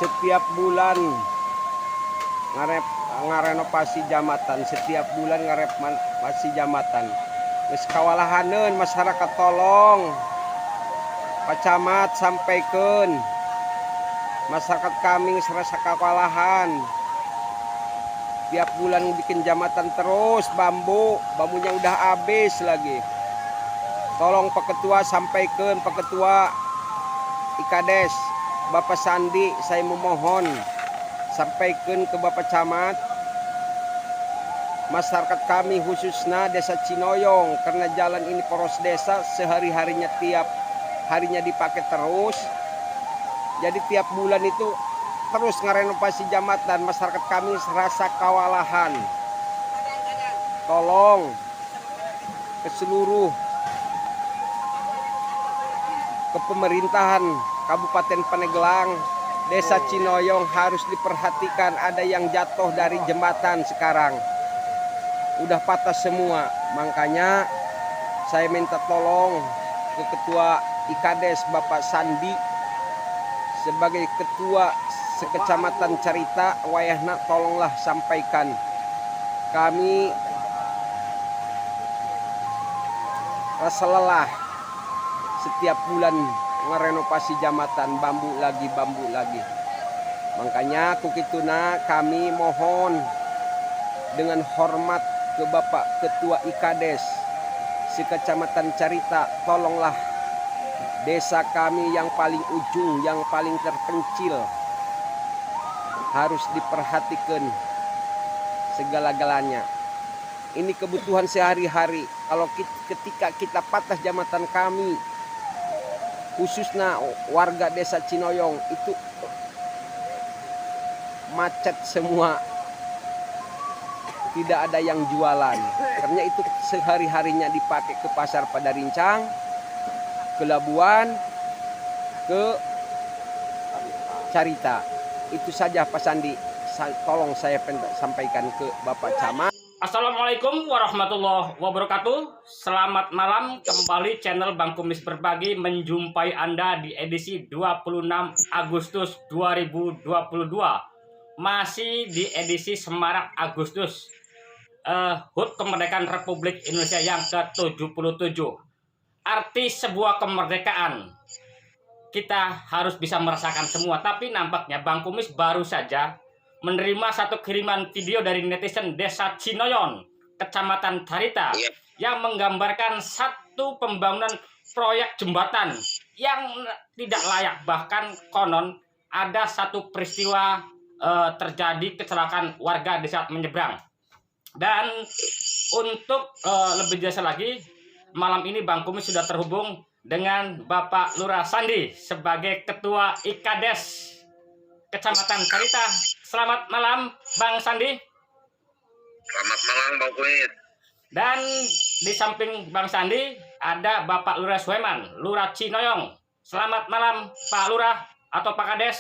setiap bulan ngarenovasi jambatan, setiap bulan ngarenovasi jambatan. Geus kawalahaneun masyarakat, tolong Pak Camat sampaikan masyarakat kami serasa kewalahan. Tiap bulan bikin jambatan terus, bambunya udah habis lagi. Tolong Pak Ketua sampaikan, Pak Ketua IKADES, Bapak Sandi, saya memohon sampaikan ke Bapak Camat, masyarakat kami khususnya desa Cinoyong, karena jalan ini poros desa, sehari-harinya tiap harinya dipakai terus. Jadi tiap bulan itu terus ngarenovasi jambatan, masyarakat kami serasa kewalahan. Tolong ke seluruh kepemerintahan Kabupaten Pandeglang, Desa Cinoyong harus diperhatikan, ada yang jatuh dari jembatan sekarang. Udah patah semua, makanya saya minta tolong ke Ketua IKADES Bapak Sandi sebagai Ketua Sekecamatan Carita, wayahna tolonglah sampaikan. Kami rasa lelah setiap bulan ngerenovasi jambatan, bambu lagi. Makanya kukituna kami mohon dengan hormat ke Bapak Ketua IKADES Sekecamatan Carita, tolonglah desa kami yang paling ujung, yang paling terpencil harus diperhatikan segala-galanya. Ini kebutuhan sehari-hari. Kalau ketika kita patah jambatan kami, khususnya warga desa Cinoyong, itu macet semua, tidak ada yang jualan, karena itu sehari-harinya dipakai ke pasar Padarincang, ke Labuan, ke Carita. Itu saja Pak Sandi, tolong saya sampaikan ke Bapak Camat. Assalamualaikum warahmatullahi wabarakatuh. Selamat malam, kembali channel Bang Kumis Berbagi menjumpai Anda di edisi 26 Agustus 2022. Masih di edisi Semarak Agustus, HUT Kemerdekaan Republik Indonesia yang ke-77. Arti sebuah kemerdekaan kita harus bisa merasakan semua, tapi nampaknya Bang Kumis baru saja menerima satu kiriman video dari netizen Desa Cinoyong, Kecamatan Carita, yang menggambarkan satu pembangunan proyek jembatan yang tidak layak. Bahkan konon ada satu peristiwa terjadi kecelakaan warga di saat menyeberang. Dan untuk lebih jelas lagi, malam ini Bang Kumis sudah terhubung dengan Bapak Lurah Sandi sebagai Ketua IKADES Kecamatan Carita. Selamat malam Bang Sandi. Selamat malam Bang Kumis. Dan di samping Bang Sandi ada Bapak Lurah Sueman, Lurah Cinoyong. Selamat malam Pak Lurah atau Pak Kades.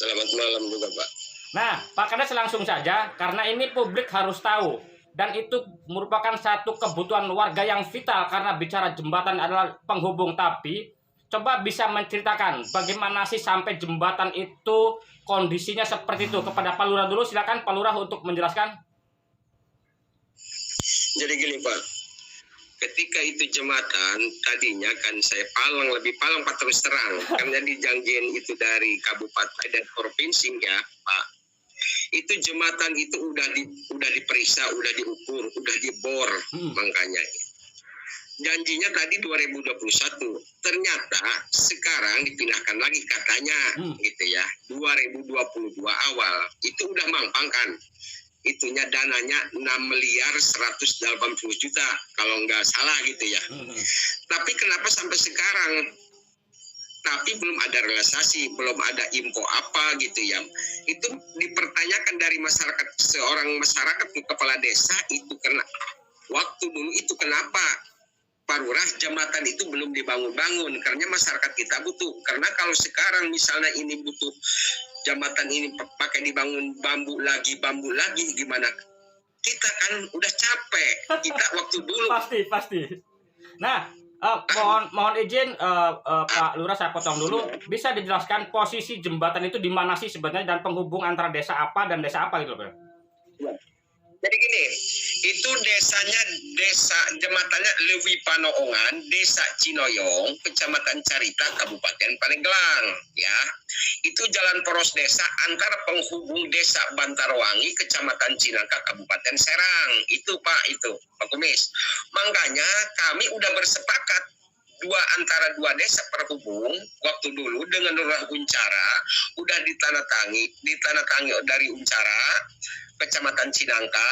Selamat malam juga Pak. Nah Pak Kades, langsung saja karena ini publik harus tahu, dan itu merupakan satu kebutuhan warga yang vital karena bicara jembatan adalah penghubung. Tapi coba bisa menceritakan bagaimana sih sampai jembatan itu kondisinya seperti itu. Kepada Pak Lurah dulu, silakan Pak Lurah untuk menjelaskan. Jadi gini Pak, ketika itu jembatan tadinya kan saya lebih palang Pak, terus terang, karena dijanjiin itu dari kabupaten dan provinsi ya Pak. Itu jembatan itu udah diperiksa, udah diukur, udah dibor, makanya janjinya tadi 2021, ternyata sekarang dipindahkan lagi katanya gitu ya, 2022 awal itu udah mampangkan, itunya dananya 6.180.000.000 kalau nggak salah gitu ya. Tapi kenapa sampai sekarang tapi belum ada realisasi, belum ada info apa gitu ya. Itu dipertanyakan dari masyarakat, seorang masyarakat kepala desa itu, karena waktu dulu itu kenapa Pak Lurah jembatan itu belum dibangun-bangun, karena masyarakat kita butuh. Karena kalau sekarang misalnya ini butuh jembatan ini pakai dibangun bambu lagi gimana? Kita kan udah capek kita waktu dulu. Pasti. Nah, Mohon izin Pak Lurah, saya potong dulu. Bisa dijelaskan posisi jembatan itu di mana sih sebenarnya dan penghubung antara desa apa dan desa apa gitu, Pak? Jadi gini, itu desa jembatannya Lewi Panoongan, Desa Cinoyong, Kecamatan Carita, Kabupaten Paneglang, ya. Itu jalan poros desa antara penghubung Desa Bantarwangi, Kecamatan Cinangka, Kabupaten Serang. Itu Pak Kumis. Makanya kami udah bersepakat antara dua desa perhubung waktu dulu dengan Lurah Uncara udah ditandatangi dari Uncara, Kecamatan Cinangka,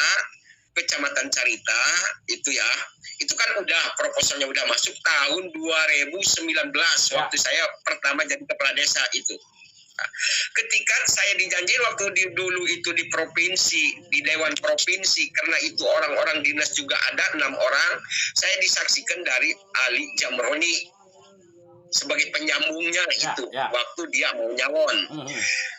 Kecamatan Carita, itu ya. Itu kan udah proposalnya udah masuk tahun 2019 waktu saya pertama jadi kepala desa itu. Nah, ketika saya dijanjiin waktu dulu itu di provinsi, di Dewan Provinsi, karena itu orang-orang dinas juga ada 6 orang, saya disaksikan dari Ali Jamroni sebagai penyambungnya waktu dia mau nyalon.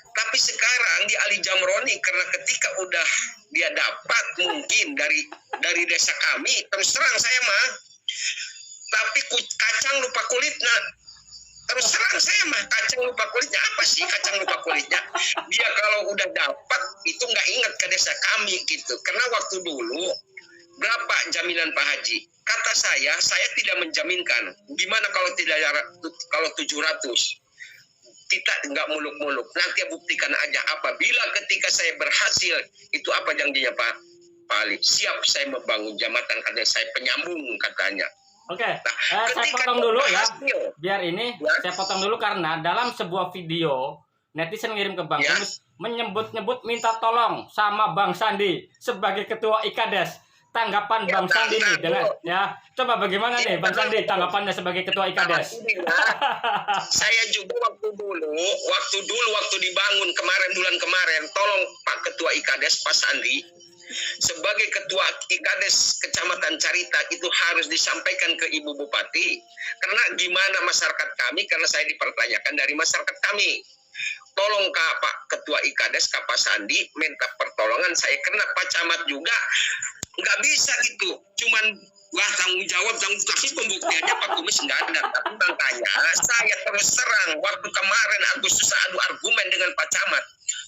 Tapi sekarang di Ali Jamroni, karena ketika udah dia dapat mungkin dari desa kami, terus terang saya mah, tapi kacang lupa kulitnya. Terus terang saya mah, kacang lupa kulitnya apa sih kacang lupa kulitnya? Dia kalau udah dapat itu nggak ingat ke desa kami gitu. Karena waktu dulu berapa jaminan Pak Haji? Kata saya tidak menjaminkan. Gimana kalau 700? Kita nggak muluk-muluk. Nanti buktikan aja apabila ketika saya berhasil, itu apa janjinya Pak Ali? Siap saya membangun jembatan karena saya penyambung katanya. Oke, saya potong dulu ya. Biar ini saya potong dulu karena dalam sebuah video netizen ngirim ke Bang Kumis menyebut-nyebut minta tolong sama Bang Sandi sebagai ketua IKADES. Tanggapan Bang Sandi nih dengan coba bagaimana nih Bang Sandi tanggapannya sebagai ketua IKADES? Saya juga waktu dibangun bulan kemarin, tolong Pak Ketua IKADES Pak Sandi sebagai ketua IKADES Kecamatan Carita itu harus disampaikan ke Ibu Bupati, karena gimana masyarakat kami, karena saya dipertanyakan dari masyarakat kami. Tolong Pak Ketua IKADES Pak Sandi minta pertolongan saya, karena Pak Camat juga nggak bisa gitu, cuman tanggung jawab kasih pembuktiannya Pak Kumis nggak ada. Tapi makanya saya terus terang waktu kemarin Agustus adu argumen dengan Pak Camat,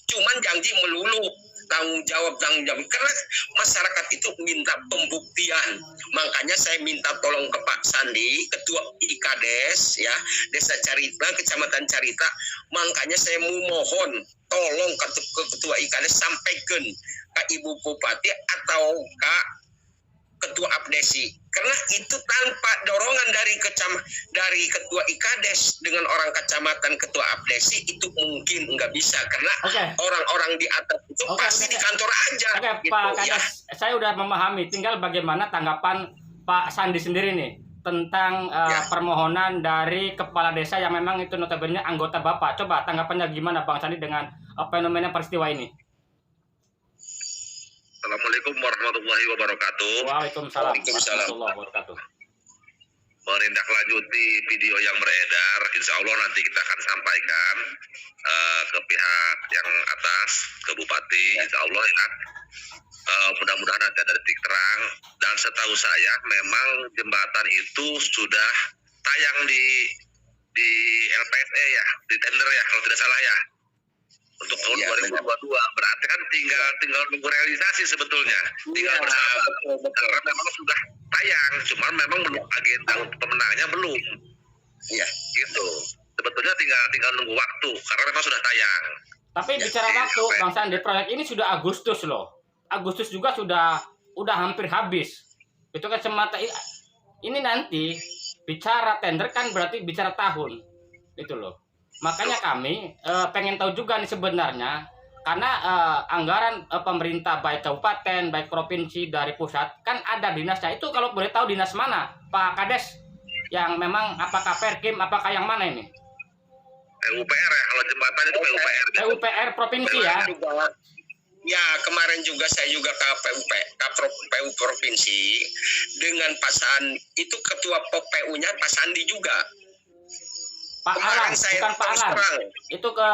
cuman janji melulu tanggung jawab karena masyarakat itu minta pembuktian. Makanya saya minta tolong ke Pak Sandi, Ketua IKADES ya Desa Carita, Kecamatan Carita. Makanya saya mohon tolong ke Ketua IKADES sampaikan ke Ibu Bupati atau ke Ketua Abdesi, karena itu tanpa dorongan dari Ketua IKADES dengan orang kecamatan Ketua Abdesi itu mungkin nggak bisa, karena orang-orang di atas itu pasti di kantor aja. Gitu, Pak Kades, saya udah memahami. Tinggal bagaimana tanggapan Pak Sandi sendiri nih tentang permohonan dari kepala desa yang memang itu notabene anggota Bapak. Coba tanggapannya gimana Bang Sandi dengan fenomena peristiwa ini? Assalamualaikum warahmatullahi wabarakatuh. Waalaikumsalam warahmatullahi wabarakatuh. Menindaklanjuti video yang beredar, insya Allah nanti kita akan sampaikan ke pihak yang atas, ke Bupati, insya Allah ya. Mudah-mudahan nanti ada titik terang. Dan setahu saya memang jembatan itu sudah tayang di LPSE ya, di tender ya kalau tidak salah ya. Untuk tahun 2022 berarti kan tinggal nunggu realisasi sebetulnya, tinggal bersama karena memang sudah tayang, cuma memang belum agenda untuk pemenangnya belum, gitu. Sebetulnya tinggal nunggu waktu karena memang sudah tayang. Tapi bicara waktu, Bang Sandi, proyek ini sudah Agustus loh. Agustus juga udah hampir habis. Itu kan semata ini nanti bicara tender kan berarti bicara tahun, itu loh. Makanya kami pengen tahu juga nih sebenarnya, karena anggaran pemerintah baik kabupaten, baik provinsi, dari pusat, kan ada dinasnya. Itu kalau boleh tahu dinas mana, Pak Kades? Yang memang apakah Perkim, apakah yang mana ini? PUPR ya, kalau jembatan itu PUPR. PUPR provinsi ya? Ya, kemarin juga saya juga ke PU provinsi dengan Pak Sandi, itu ketua PU-nya Pak Sandi juga. Pak Arlan, bukan Pak Arlan. Itu ke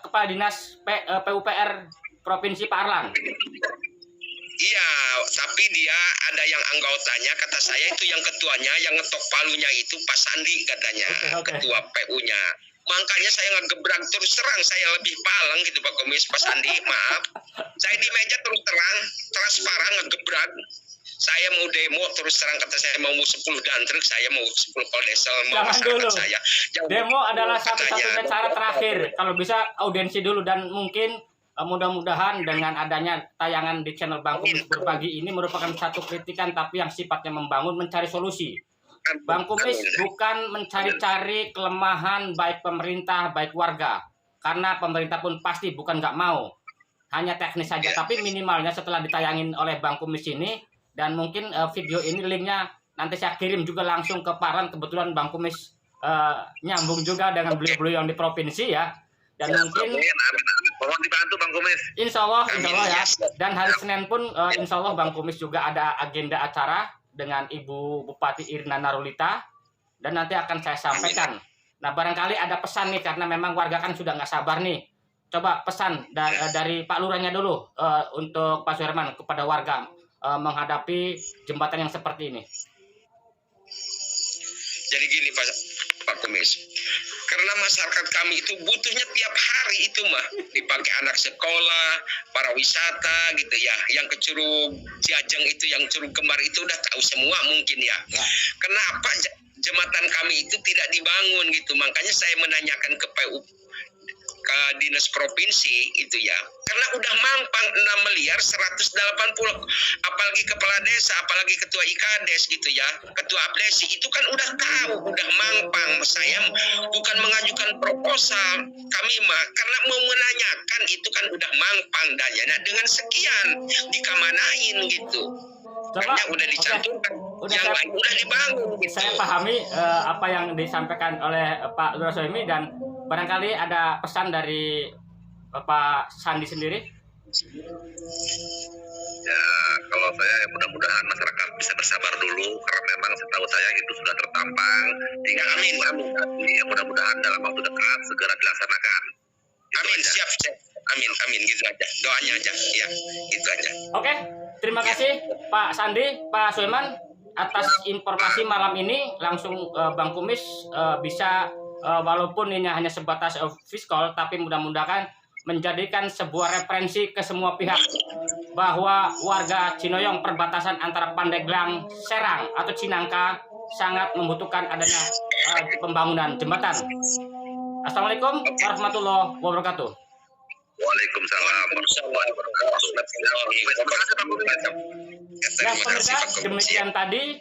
Kepala Dinas PUPR Provinsi Pak Arlan. Iya, tapi dia ada yang anggotanya, kata saya itu yang ketuanya, yang ngetok palunya itu Pak Sandi katanya, Oke. ketua PU-nya. Makanya saya ngegebrak terus terang, saya lebih palang gitu Pak Komis, Pak Sandi, maaf. Saya di meja terus terang, transparan ngegebrak. Saya mau demo terus terang, kata saya mau 10 dantrik, saya mau 10 koldesel, mau Jangan dulu. saya. Demo adalah katanya. satu-satunya cara terakhir. Kalau bisa audiensi dulu, dan mungkin mudah-mudahan dengan adanya tayangan di channel Bang Kumis Berbagi ini merupakan satu kritikan tapi yang sifatnya membangun, mencari solusi. Bang Kumis bukan mencari-cari kelemahan baik pemerintah baik warga, karena pemerintah pun pasti bukan nggak mau, hanya teknis saja. Tapi minimalnya setelah ditayangin oleh Bang Kumis ini, dan mungkin video ini linknya nanti saya kirim juga langsung ke Paran, kebetulan Bang Kumis nyambung juga dengan beliau-beliau yang di provinsi ya, dan mungkin Mohon dibantu Bang Kumis. insya Allah ya. Dan hari Senin pun insya Allah Bang Kumis juga ada agenda acara dengan Ibu Bupati Irna Narulita, dan nanti akan saya sampaikan. Nah, barangkali ada pesan nih, karena memang warga kan sudah nggak sabar nih. Coba pesan dari Pak Lurahnya dulu untuk Pak Suherman kepada warga menghadapi jembatan yang seperti ini. Jadi gini Pak Kumis, karena masyarakat kami itu butuhnya tiap hari itu mah dipakai anak sekolah, para wisata gitu ya, yang ke Curug Ciajeng itu, yang Curug Kembar itu udah tahu semua mungkin ya. Kenapa jembatan kami itu tidak dibangun gitu? Makanya saya menanyakan ke PU, ke dinas provinsi itu ya, karena udah mampang 6 miliar 180, apalagi kepala desa, apalagi ketua IKADES gitu ya, ketua abdesi itu kan udah tahu, udah mampang. Saya bukan mengajukan proposal kami mah, karena mau menanyakan itu kan udah mampang danya. Nah, dengan sekian dikamanain gitu, Coba, karena udah dicantumkan, yang lain udah dibangun gitu. Saya pahami apa yang disampaikan oleh Pak Lurah Soemi, dan barangkali ada pesan dari Bapak Sandi sendiri. Ya, kalau saya ya mudah-mudahan masyarakat bisa bersabar dulu, karena memang setahu saya itu sudah tertampang. Tinggal amin. Ya, mudah-mudahan dalam waktu dekat segera dilaksanakan. Amin, siap. Amin, gitu aja. Doanya aja, ya, gitu aja. Oke, terima kasih Pak Sandi, Pak Sulaiman atas informasi malam ini. Langsung Bang Kumis bisa walaupun ini hanya sebatas fiskal, tapi mudah-mudahan menjadikan sebuah referensi ke semua pihak bahwa warga Cinoyong perbatasan antara Pandeglang, Serang atau Cinangka sangat membutuhkan adanya pembangunan jembatan. Assalamualaikum warahmatullahi wabarakatuh. Waalaikumsalam warahmatullahi wabarakatuh. Ya, pemirsa, demikian tadi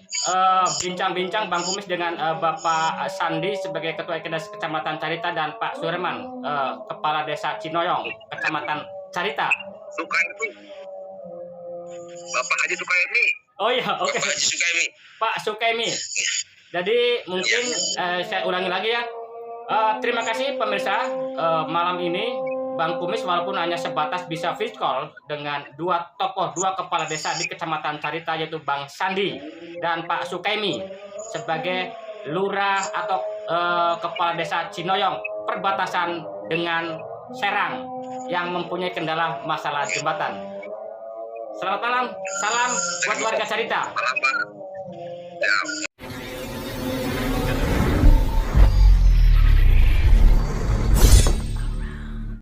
bincang-bincang Bang Kumis dengan Bapak Sandi sebagai Ketua IKADES Kecamatan Carita, dan Pak Suherman, Kepala Desa Cinoyong, Kecamatan Carita. Sukaimi. Bapak Haji Sukaimi. Oh iya, oke. Bapak Haji Sukaimi. Pak Sukaimi. Jadi mungkin saya ulangi lagi ya. Terima kasih pemirsa, malam ini Bang Kumis walaupun hanya sebatas bisa video call dengan dua kepala desa di Kecamatan Carita, yaitu Bang Sandi dan Pak Sukaimi sebagai lurah atau kepala desa Cinoyong perbatasan dengan Serang yang mempunyai kendala masalah jembatan. Selamat malam, salam buat warga Carita. Ya.